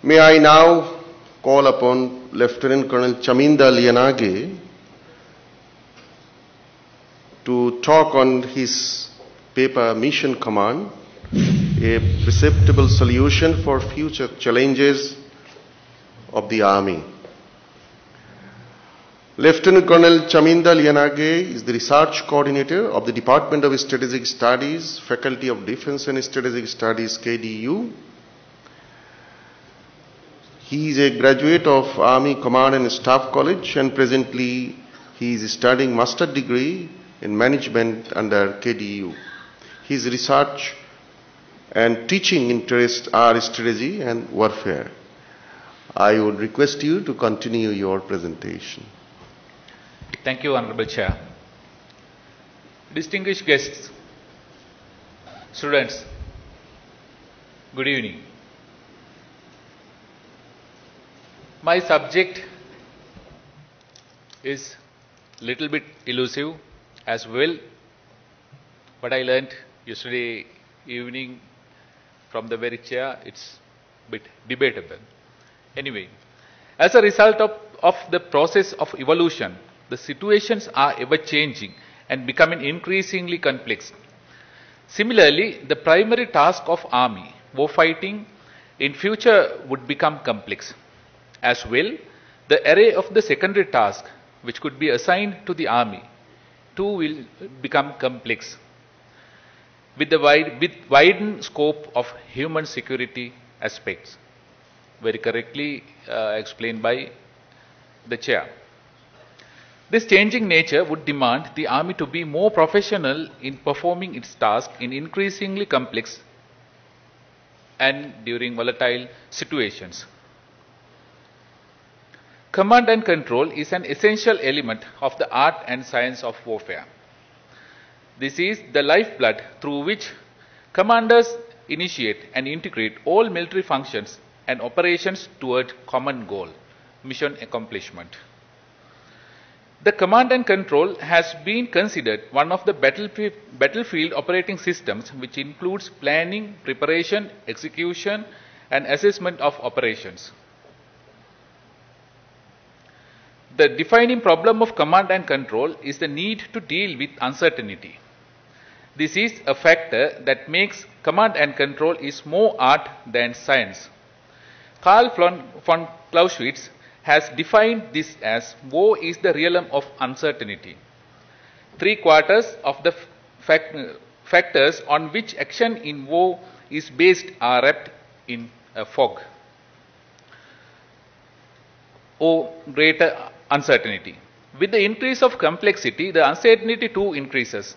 May I now call upon Lieutenant Colonel Chaminda Liyanage to talk on his paper Mission Command, a perceptible solution for future challenges of the Army. Lieutenant Colonel Chaminda Liyanage is the Research Coordinator of the Department of Strategic Studies, Faculty of Defense and Strategic Studies, KDU. He is a graduate of Army Command and Staff College, and presently he is studying master degree in management under KDU. His research and teaching interests are strategy and warfare. I would request you to continue your presentation. Thank you, Honorable Chair. Distinguished guests, students, good evening. My subject is little bit elusive as well. What I learned yesterday evening from the very chair, it's a bit debatable. Anyway, as a result of the process of evolution, the situations are ever changing and becoming increasingly complex. Similarly, the primary task of army, warfighting, in future would become complex. As well, the array of the secondary task which could be assigned to the army too will become complex with the widened scope of human security aspects, very correctly explained by the chair. This changing nature would demand the army to be more professional in performing its task in increasingly complex and during volatile situations. Command and control is an essential element of the art and science of warfare. This is the lifeblood through which commanders initiate and integrate all military functions and operations toward common goal, mission accomplishment. The command and control has been considered one of the battlefield operating systems, which includes planning, preparation, execution, and assessment of operations. The defining problem of command and control is the need to deal with uncertainty. This is a factor that makes command and control is more art than science. Karl von Clausewitz has defined this as war is the realm of uncertainty. 3/4 of the factors on which action in war is based are wrapped in a fog or greater uncertainty. With the increase of complexity, the uncertainty too increases.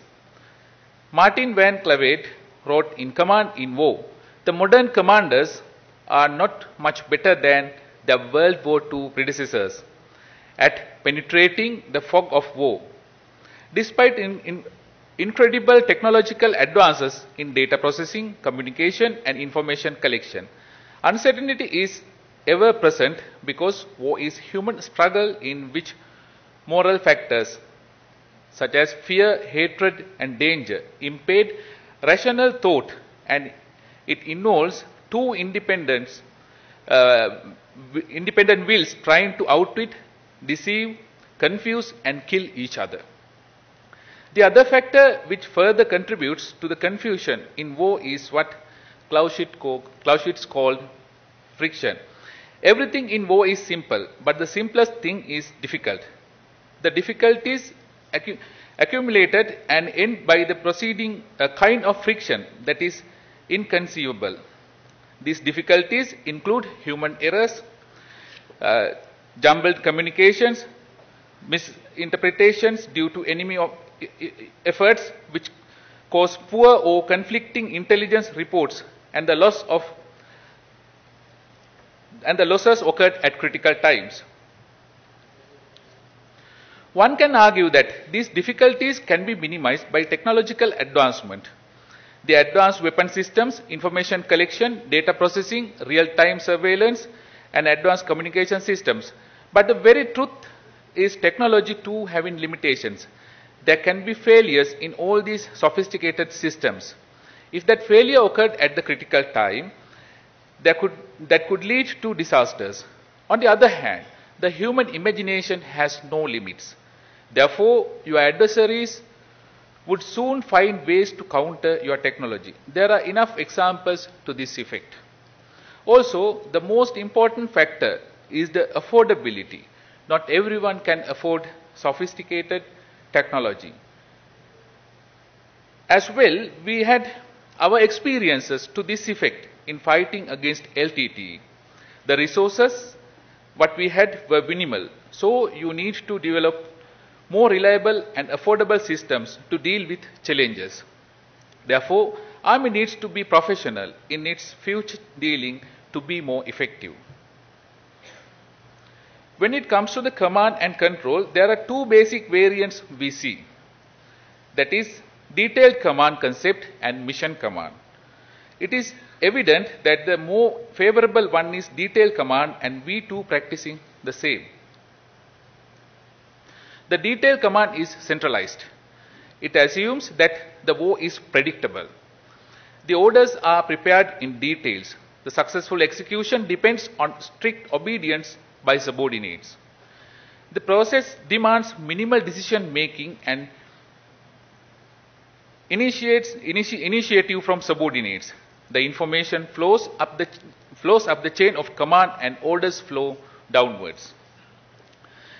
Martin van Claveet wrote in Command in War, the modern commanders are not much better than their World War II predecessors at penetrating the fog of war. Despite incredible technological advances in data processing, communication, and information collection, uncertainty is ever present because war is human struggle in which moral factors such as fear, hatred, and danger impede rational thought, and it involves two independent wills trying to outwit, deceive, confuse, and kill each other. The other factor which further contributes to the confusion in war is what Clausewitz called friction. Everything in war is simple, but the simplest thing is difficult. The difficulties accumulated and end by the proceeding a kind of friction that is inconceivable. These difficulties include human errors, jumbled communications, misinterpretations due to enemy efforts which cause poor or conflicting intelligence reports, and the losses occurred at critical times. One can argue that these difficulties can be minimized by technological advancement. The advanced weapon systems, information collection, data processing, real-time surveillance, and advanced communication systems. But the very truth is technology too having limitations. There can be failures in all these sophisticated systems. If that failure occurred at the critical time, that could lead to disasters. On the other hand, the human imagination has no limits. Therefore, your adversaries would soon find ways to counter your technology. There are enough examples to this effect. Also, the most important factor is the affordability. Not everyone can afford sophisticated technology. As well, we had our experiences to this effect in fighting against LTTE. The resources what we had were minimal, so you need to develop more reliable and affordable systems to deal with challenges. Therefore, Army needs to be professional in its future dealing to be more effective. When it comes to the command and control, there are two basic variants we see. That is, detailed command concept and mission command. It is evident that the more favorable one is detailed command, and we too practicing the same. The detailed command is centralized. It assumes that the war is predictable. The orders are prepared in details. The successful execution depends on strict obedience by subordinates. The process demands minimal decision making and initiative from subordinates. The information flows up the chain of command and orders flow downwards.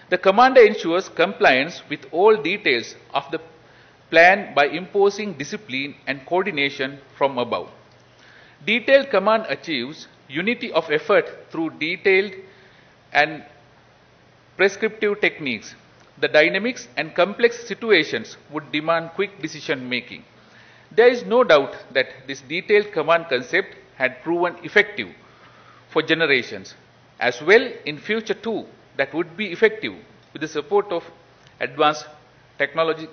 The commander ensures compliance with all details of the plan by imposing discipline and coordination from above. Detailed command achieves unity of effort through detailed and prescriptive techniques. The dynamics and complex situations would demand quick decision making. There is no doubt that this detailed command concept had proven effective for generations. As well, in future too, that would be effective with the support of advanced technology.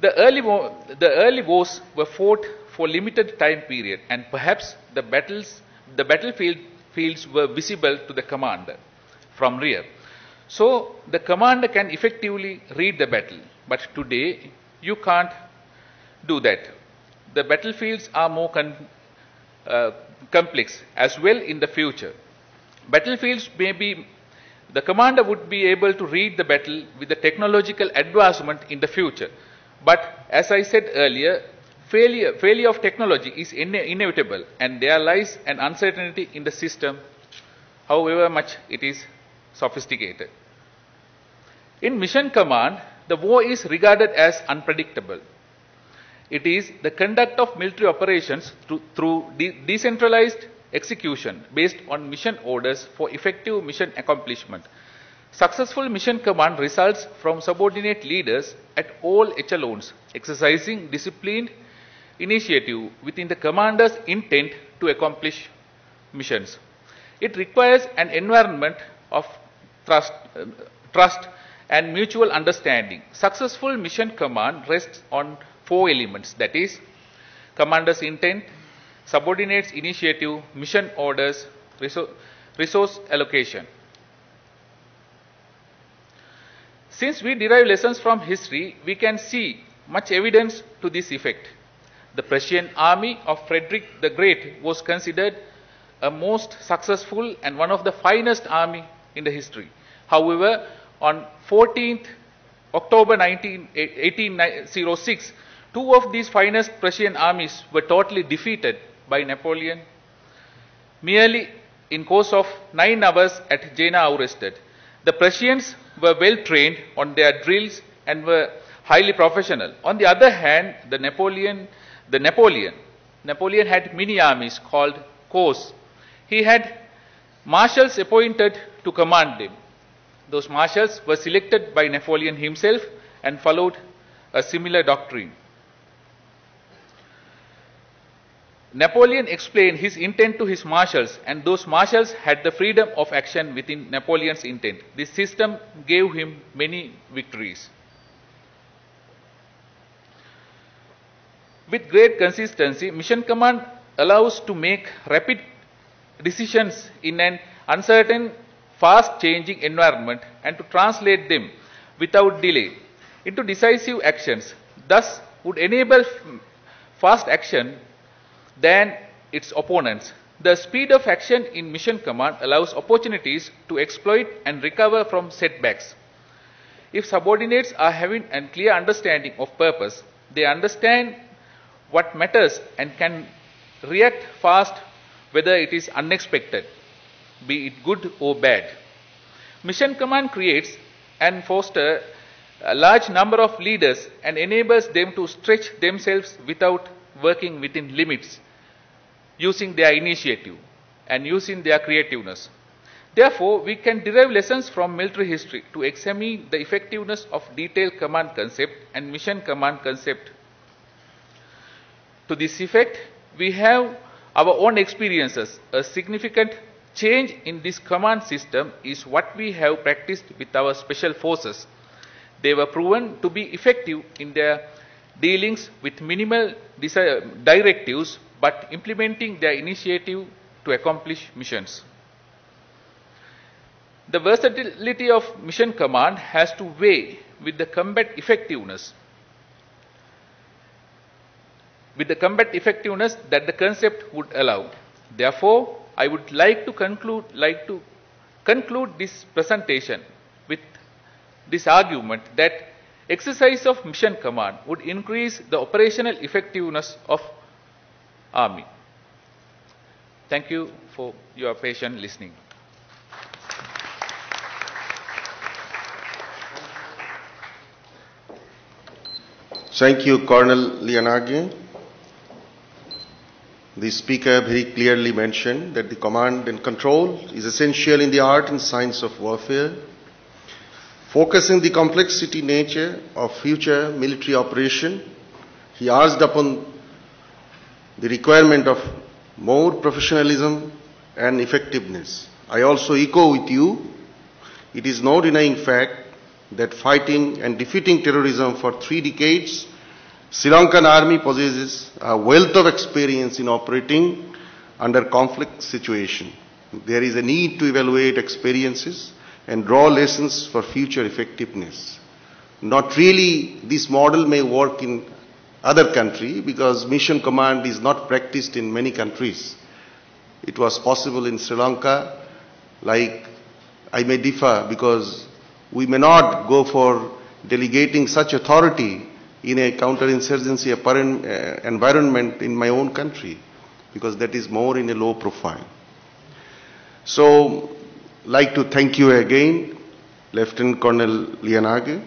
The early wars were fought for limited time period, and perhaps the battlefields were visible to the commander from rear. So the commander can effectively read the battle. But today, you can't do that. The battlefields are more complex as well in the future. Battlefields may be, the commander would be able to read the battle with the technological advancement in the future. But as I said earlier, failure of technology is inevitable, and there lies an uncertainty in the system, however much it is sophisticated. In mission command, the war is regarded as unpredictable. It is the conduct of military operations through decentralized execution based on mission orders for effective mission accomplishment. Successful mission command results from subordinate leaders at all echelons exercising disciplined initiative within the commander's intent to accomplish missions. It requires an environment of trust and mutual understanding. Successful mission command rests on four elements, that is, commander's intent, subordinates' initiative, mission orders, resource allocation. Since we derive lessons from history, we can see much evidence to this effect. The Prussian army of Frederick the Great was considered a most successful and one of the finest army in the history. However, on 14th October 1806, two of these finest Prussian armies were totally defeated by Napoleon merely in course of 9 hours at Jena Auerstedt. The Prussians were well trained on their drills and were highly professional. On the other hand, Napoleon had many armies called corps. He had marshals appointed to command them. Those marshals were selected by Napoleon himself and followed a similar doctrine. Napoleon explained his intent to his marshals, and those marshals had the freedom of action within Napoleon's intent. This system gave him many victories. With great consistency, mission command allows to make rapid decisions in an uncertain, fast-changing environment and to translate them without delay into decisive actions. Thus, would enable fast action than its opponents. The speed of action in mission command allows opportunities to exploit and recover from setbacks. If subordinates are having a clear understanding of purpose, they understand what matters and can react fast whether it is unexpected, be it good or bad. Mission command creates and fosters a large number of leaders and enables them to stretch themselves without working within limits, using their initiative and using their creativeness. Therefore, we can derive lessons from military history to examine the effectiveness of detailed command concept and mission command concept. To this effect, we have our own experiences. A significant change in this command system is what we have practiced with our special forces. They were proven to be effective in their dealings with minimal directives, but implementing their initiative to accomplish missions. The versatility of mission command has to weigh with the combat effectiveness. That the concept would allow. Therefore, I would like to conclude this presentation with this argument that exercise of mission command would increase the operational effectiveness of Army. Thank you for your patient listening. Thank you, Colonel Liyanage. The speaker very clearly mentioned that the command and control is essential in the art and science of warfare, focusing the complexity nature of future military operation. He asked upon the requirement of more professionalism and effectiveness. I also echo with you. It is no denying fact that fighting and defeating terrorism for 3 decades, Sri Lankan Army possesses a wealth of experience in operating under conflict situation. There is a need to evaluate experiences and draw lessons for future effectiveness. Not really this model may work in other country because mission command is not practiced in many countries. It was possible in Sri Lanka, like I may differ because we may not go for delegating such authority in a counterinsurgency environment in my own country, because that is more in a low profile. So, like to thank you again, Lieutenant Colonel Liyanage,